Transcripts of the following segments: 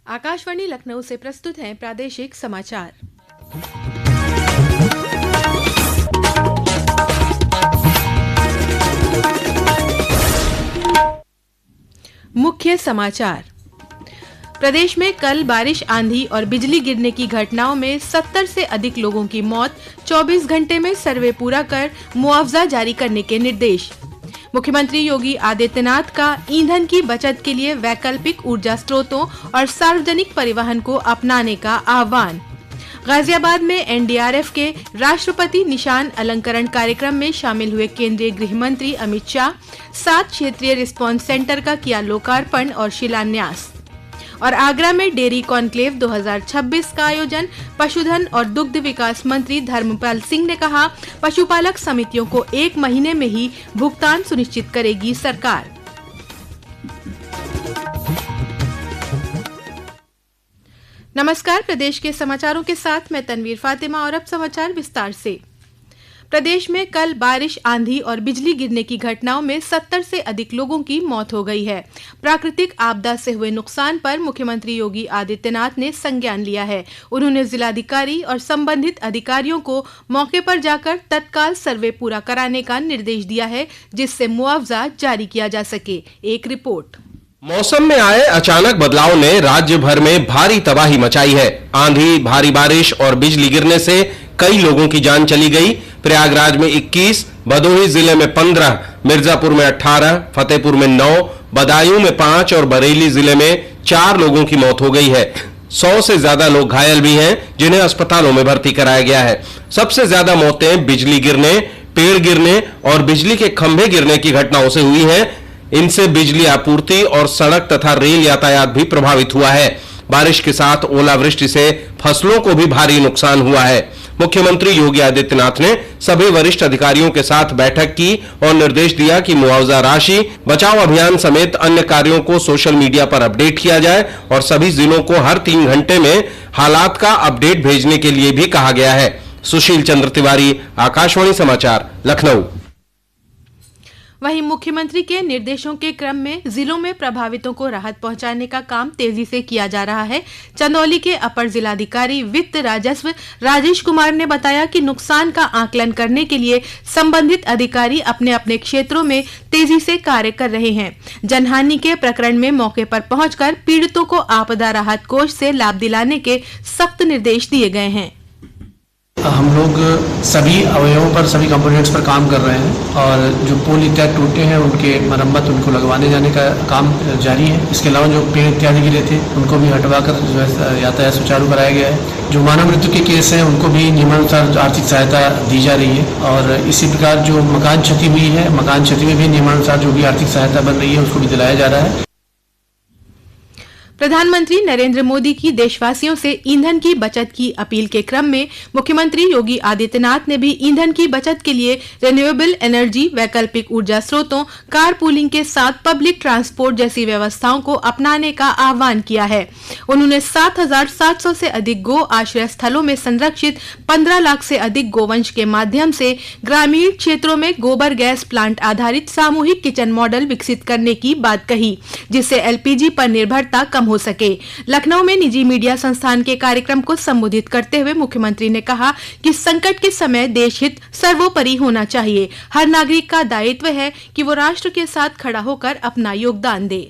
आकाशवाणी लखनऊ से प्रस्तुत हैं प्रादेशिक समाचार। मुख्य समाचार। प्रदेश में कल बारिश, आंधी और बिजली गिरने की घटनाओं में 70 से अधिक लोगों की मौत। 24 घंटे में सर्वे पूरा कर मुआवजा जारी करने के निर्देश। मुख्यमंत्री योगी आदित्यनाथ का ईंधन की बचत के लिए वैकल्पिक ऊर्जा स्रोतों और सार्वजनिक परिवहन को अपनाने का आह्वान। गाजियाबाद में एनडीआरएफ के राष्ट्रपति निशान अलंकरण कार्यक्रम में शामिल हुए केंद्रीय गृह मंत्री अमित शाह। 7 क्षेत्रीय रिस्पांस सेंटर का किया लोकार्पण और शिलान्यास। और आगरा में डेयरी कॉन्क्लेव 2026 का आयोजन। पशुधन और दुग्ध विकास मंत्री धर्मपाल सिंह ने कहा, पशुपालक समितियों को 1 महीने में ही भुगतान सुनिश्चित करेगी सरकार। नमस्कार, प्रदेश के समाचारों के साथ मैं तनवीर फातिमा और अब समाचार विस्तार से। प्रदेश में कल बारिश, आंधी और बिजली गिरने की घटनाओं में 70 से अधिक लोगों की मौत हो गई है। प्राकृतिक आपदा से हुए नुकसान पर मुख्यमंत्री योगी आदित्यनाथ ने संज्ञान लिया है। उन्होंने जिलाधिकारी और संबंधित अधिकारियों को मौके पर जाकर तत्काल सर्वे पूरा कराने का निर्देश दिया है, जिससे मुआवजा जारी किया जा सके। एक रिपोर्ट। मौसम में आए अचानक बदलाव ने राज्य भर में भारी तबाही मचाई है। आंधी, भारी बारिश और बिजली गिरने से कई लोगों की जान चली गई। प्रयागराज में 21, भदोही जिले में 15, मिर्जापुर में 18, फतेहपुर में 9, बदायूं में 5 और बरेली जिले में 4 लोगों की मौत हो गई है। 100 से ज्यादा लोग घायल भी हैं, जिन्हें अस्पतालों में भर्ती कराया गया है। सबसे ज्यादा मौतें बिजली गिरने, पेड़ गिरने और बिजली के खंभे गिरने की घटनाओं से हुई हैं। इनसे बिजली आपूर्ति और सड़क तथा रेल यातायात भी प्रभावित हुआ है। बारिश के साथ ओलावृष्टि से फसलों को भी भारी नुकसान हुआ है। मुख्यमंत्री योगी आदित्यनाथ ने सभी वरिष्ठ अधिकारियों के साथ बैठक की और निर्देश दिया कि मुआवजा राशि, बचाव अभियान समेत अन्य कार्यों को सोशल मीडिया पर अपडेट किया जाए और सभी जिलों को हर 3 घंटे में हालात का अपडेट भेजने के लिए भी कहा गया है। सुशील चंद्र तिवारी, आकाशवाणी समाचार, लखनऊ। वहीं मुख्यमंत्री के निर्देशों के क्रम में जिलों में प्रभावितों को राहत पहुंचाने का काम तेजी से किया जा रहा है। चंदौली के अपर जिलाधिकारी वित्त राजस्व राजेश कुमार ने बताया कि नुकसान का आकलन करने के लिए संबंधित अधिकारी अपने अपने क्षेत्रों में तेजी से कार्य कर रहे हैं। जनहानि के प्रकरण में मौके पर पहुंचकर पीड़ितों को आपदा राहत कोष से लाभ दिलाने के सख्त निर्देश दिए गए हैं। हम लोग सभी अवयवों पर, सभी कंपोनेंट्स पर काम कर रहे हैं और जो पोल इत्यादि टूटे हैं उनके मरम्मत, उनको लगवाने जाने का काम जारी है। इसके अलावा जो पेड़ इत्यादि गिरे थे उनको भी हटवाकर जो है यातायात सुचारू कराया गया है। जो मानव मृत्यु के केस हैं उनको भी नियमानुसार आर्थिक सहायता दी जा रही है और इसी प्रकार जो मकान क्षति हुई है, मकान क्षति में भी नियमानुसार जो भी आर्थिक सहायता बन रही है उसको भी दिलाया जा रहा है। प्रधानमंत्री नरेंद्र मोदी की देशवासियों से ईंधन की बचत की अपील के क्रम में मुख्यमंत्री योगी आदित्यनाथ ने भी ईंधन की बचत के लिए रिन्यूएबल एनर्जी, वैकल्पिक ऊर्जा स्रोतों, कार पूलिंग के साथ पब्लिक ट्रांसपोर्ट जैसी व्यवस्थाओं को अपनाने का आह्वान किया है। उन्होंने 7,700 से अधिक गो आश्रय स्थलों में संरक्षित 15 लाख से अधिक गोवंश के माध्यम से ग्रामीण क्षेत्रों में गोबर गैस प्लांट आधारित सामूहिक किचन मॉडल विकसित करने की बात कही, जिससे एलपीजी पर निर्भरता कम हो सके। लखनऊ में निजी मीडिया संस्थान के कार्यक्रम को संबोधित करते हुए मुख्यमंत्री ने कहा कि संकट के समय देश हित सर्वोपरि होना चाहिए। हर नागरिक का दायित्व है कि वो राष्ट्र के साथ खड़ा होकर अपना योगदान दे।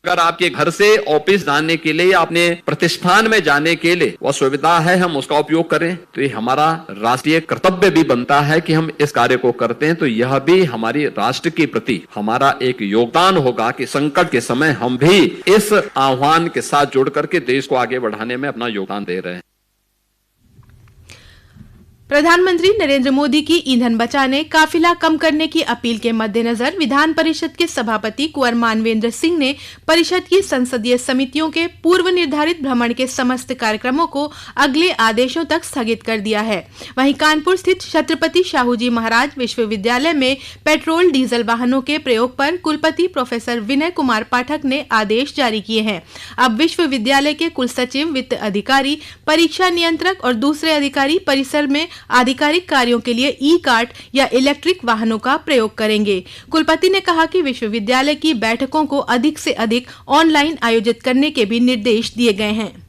अगर आपके घर से ऑफिस जाने के लिए, अपने प्रतिष्ठान में जाने के लिए वह सुविधा है, हम उसका उपयोग करें, तो ये हमारा राष्ट्रीय कर्तव्य भी बनता है कि हम इस कार्य को करते हैं। तो यह भी हमारी राष्ट्र के प्रति हमारा एक योगदान होगा कि संकट के समय हम भी इस आह्वान के साथ जुड़ करके देश को आगे बढ़ाने में अपना योगदान दे रहे हैं। प्रधानमंत्री नरेंद्र मोदी की ईंधन बचाने, काफिला कम करने की अपील के मद्देनजर विधान परिषद के सभापति कुंवर मानवेंद्र सिंह ने परिषद की संसदीय समितियों के पूर्व निर्धारित भ्रमण के समस्त कार्यक्रमों को अगले आदेशों तक स्थगित कर दिया है। वहीं कानपुर स्थित छत्रपति शाहूजी महाराज विश्वविद्यालय में पेट्रोल डीजल वाहनों के प्रयोग पर कुलपति प्रोफेसर विनय कुमार पाठक ने आदेश जारी किए हैं। अब विश्वविद्यालय के कुलसचिव, वित्त अधिकारी, परीक्षा नियंत्रक और दूसरे अधिकारी परिसर में आधिकारिक कार्यों के लिए ई कार्ट या इलेक्ट्रिक वाहनों का प्रयोग करेंगे। कुलपति ने कहा कि विश्वविद्यालय की बैठकों को अधिक से अधिक ऑनलाइन आयोजित करने के भी निर्देश दिए गए हैं।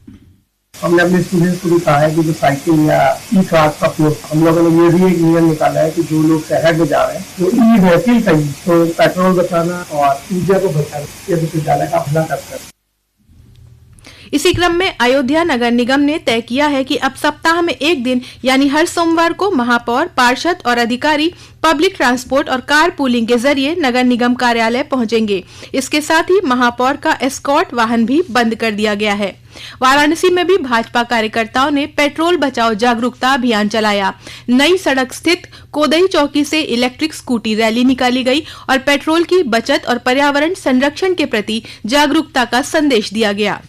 हमने अपने स्टूडेंट्स को भी कहा है कि जो साइकिल या ई कार का उपयोग, हम लोगों ने ये भी एक नियम निकाला है कि जो लोग शहर में जा रहे हैं तो ई व्हीकल का यूज, तो पेट्रोल बचाना और ऊर्जा को बचाना ये विश्वविद्यालय का अपना कर्तव्य है। इसी क्रम में अयोध्या नगर निगम ने तय किया है कि अब सप्ताह में एक दिन यानी हर सोमवार को महापौर, पार्षद और अधिकारी पब्लिक ट्रांसपोर्ट और कार पूलिंग के जरिए नगर निगम कार्यालय पहुंचेंगे। इसके साथ ही महापौर का एस्कॉर्ट वाहन भी बंद कर दिया गया है। वाराणसी में भी भाजपा कार्यकर्ताओं ने पेट्रोल बचाओ जागरूकता अभियान चलाया। नई सड़क स्थित कोदई चौकी से इलेक्ट्रिक स्कूटी रैली निकाली गई और पेट्रोल की बचत और पर्यावरण संरक्षण के प्रति जागरूकता का संदेश दिया गया।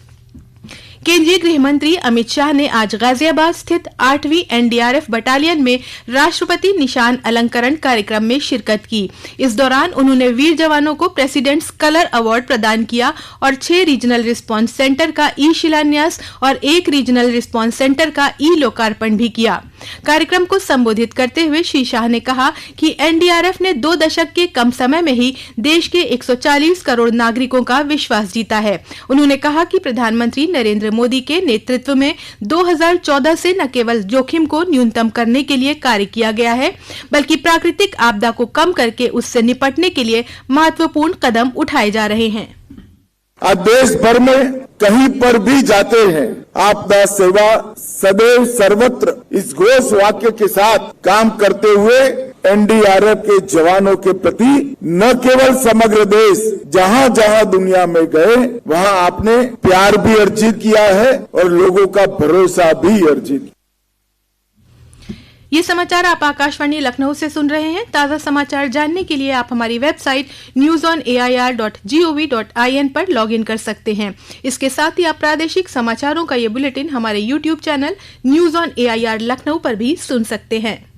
केंद्रीय गृह मंत्री अमित शाह ने आज गाजियाबाद स्थित 8वीं एनडीआरएफ बटालियन में राष्ट्रपति निशान अलंकरण कार्यक्रम में शिरकत की। इस दौरान उन्होंने वीर जवानों को प्रेसिडेंट्स कलर अवार्ड प्रदान किया और 6 रीजनल रिस्पांस सेंटर का ई शिलान्यास और 1 रीजनल रिस्पांस सेंटर का ई लोकार्पण भी किया। कार्यक्रम को संबोधित करते हुए श्री शाह ने कहा कि एनडीआरएफ ने 2 दशक के कम समय में ही देश के 140 करोड़ नागरिकों का विश्वास जीता है। उन्होंने कहा कि प्रधानमंत्री नरेंद्र मोदी के नेतृत्व में 2014 से न केवल जोखिम को न्यूनतम करने के लिए कार्य किया गया है, बल्कि प्राकृतिक आपदा को कम करके उससे निपटने के लिए महत्वपूर्ण कदम उठाए जा रहे हैं। आज देश भर में कहीं पर भी जाते हैं, आपदा सेवा सदैव सर्वत्र इस घोष वाक्य के साथ काम करते हुए एनडीआरएफ के जवानों के प्रति न केवल समग्र देश, जहां जहां दुनिया में गए वहां आपने प्यार भी अर्जित किया है और लोगों का भरोसा भी अर्जित किया। ये समाचार आप आकाशवाणी लखनऊ से सुन रहे हैं। ताजा समाचार जानने के लिए आप हमारी वेबसाइट newsonair.gov.in पर लॉगिन कर सकते हैं। इसके साथ ही आप प्रादेशिक समाचारों का ये बुलेटिन हमारे YouTube channel news on AIR Lucknow पर भी सुन सकते हैं।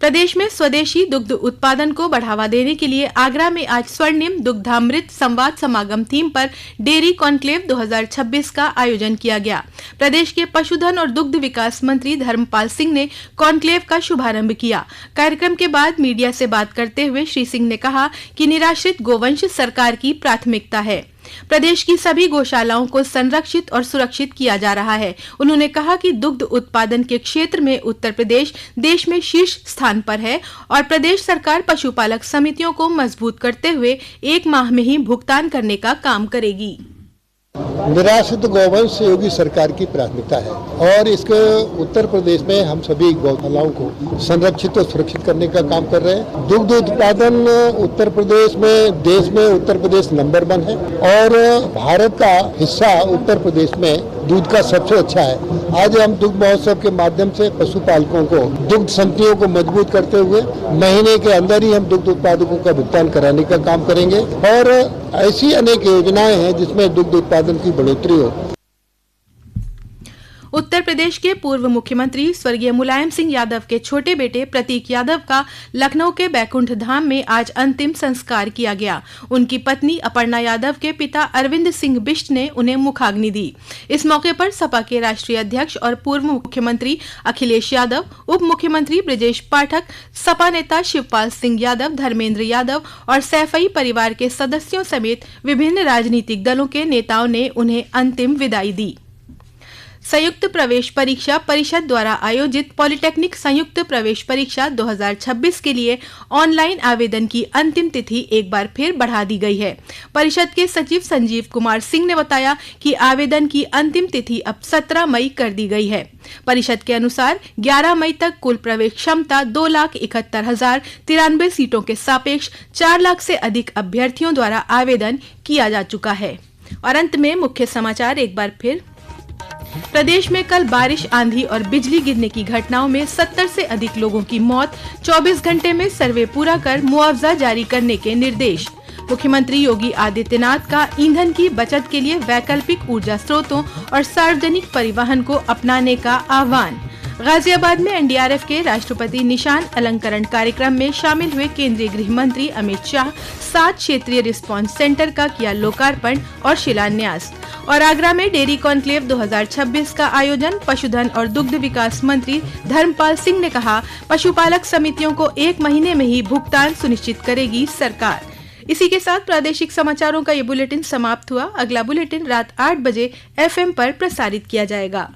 प्रदेश में स्वदेशी दुग्ध उत्पादन को बढ़ावा देने के लिए आगरा में आज स्वर्णिम दुग्धामृत संवाद समागम थीम पर डेयरी कॉन्क्लेव 2026 का आयोजन किया गया। प्रदेश के पशुधन और दुग्ध विकास मंत्री धर्मपाल सिंह ने कॉन्क्लेव का शुभारंभ किया। कार्यक्रम के बाद मीडिया से बात करते हुए श्री सिंह ने कहा कि निराश्रित गोवंश सरकार की प्राथमिकता है। प्रदेश की सभी गौशालाओं को संरक्षित और सुरक्षित किया जा रहा है। उन्होंने कहा कि दुग्ध उत्पादन के क्षेत्र में उत्तर प्रदेश देश में शीर्ष स्थान पर है और प्रदेश सरकार पशुपालक समितियों को मजबूत करते हुए 1 माह में ही भुगतान करने का काम करेगी। निराश्रित गौवंश योगी सरकार की प्राथमिकता है और इसके उत्तर प्रदेश में हम सभी गौशालाओं को संरक्षित और सुरक्षित करने का काम कर रहे हैं। दुग्ध उत्पादन उत्तर प्रदेश में देश में उत्तर प्रदेश नंबर 1 है और भारत का हिस्सा उत्तर प्रदेश में दूध का सबसे अच्छा है। आज हम दुग्ध महोत्सव के माध्यम से पशुपालकों को दुग्ध समितियों को मजबूत करते हुए महीने के अंदर ही हम दुग्ध उत्पादकों का भुगतान कराने का काम करेंगे और ऐसी अनेक योजनाएं हैं जिसमें दुग्ध उत्पादन की बढ़ोतरी हो। उत्तर प्रदेश के पूर्व मुख्यमंत्री स्वर्गीय मुलायम सिंह यादव के छोटे बेटे प्रतीक यादव का लखनऊ के बैकुंठ धाम में आज अंतिम संस्कार किया गया। उनकी पत्नी अपर्णा यादव के पिता अरविंद सिंह बिष्ट ने उन्हें मुखाग्नि दी। इस मौके पर सपा के राष्ट्रीय अध्यक्ष और पूर्व मुख्यमंत्री अखिलेश यादव, उप मुख्यमंत्री ब्रजेश पाठक, सपा नेता शिवपाल सिंह यादव, धर्मेंद्र यादव और सैफई परिवार के सदस्यों समेत विभिन्न राजनीतिक दलों के नेताओं ने उन्हें अंतिम विदाई दी। संयुक्त प्रवेश परीक्षा परिषद द्वारा आयोजित पॉलिटेक्निक संयुक्त प्रवेश परीक्षा 2026 के लिए ऑनलाइन आवेदन की अंतिम तिथि एक बार फिर बढ़ा दी गई है। परिषद के सचिव संजीव कुमार सिंह ने बताया कि आवेदन की अंतिम तिथि अब 17 मई कर दी गई है। परिषद के अनुसार 11 मई तक कुल प्रवेश क्षमता 2,71,093 सीटों के सापेक्ष 4 लाख से अधिक अभ्यर्थियों द्वारा आवेदन किया जा चुका है। और अंत में मुख्य समाचार एक बार फिर। प्रदेश में कल बारिश, आंधी और बिजली गिरने की घटनाओं में 70 से अधिक लोगों की मौत। 24 घंटे में सर्वे पूरा कर मुआवजा जारी करने के निर्देश। मुख्यमंत्री योगी आदित्यनाथ का ईंधन की बचत के लिए वैकल्पिक ऊर्जा स्रोतों और सार्वजनिक परिवहन को अपनाने का आह्वान। गाजियाबाद में एनडीआरएफ के राष्ट्रपति निशान अलंकरण कार्यक्रम में शामिल हुए केंद्रीय गृह मंत्री अमित शाह 7 क्षेत्रीय रिस्पांस सेंटर का किया लोकार्पण और शिलान्यास। और आगरा में डेयरी कॉन्क्लेव 2026 का आयोजन, पशुधन और दुग्ध विकास मंत्री धर्मपाल सिंह ने कहा, पशुपालक समितियों को 1 महीने में ही भुगतान सुनिश्चित करेगी सरकार। इसी के साथ प्रादेशिक समाचारों का ये बुलेटिन समाप्त हुआ। अगला बुलेटिन रात 8 बजे FM पर प्रसारित किया जाएगा।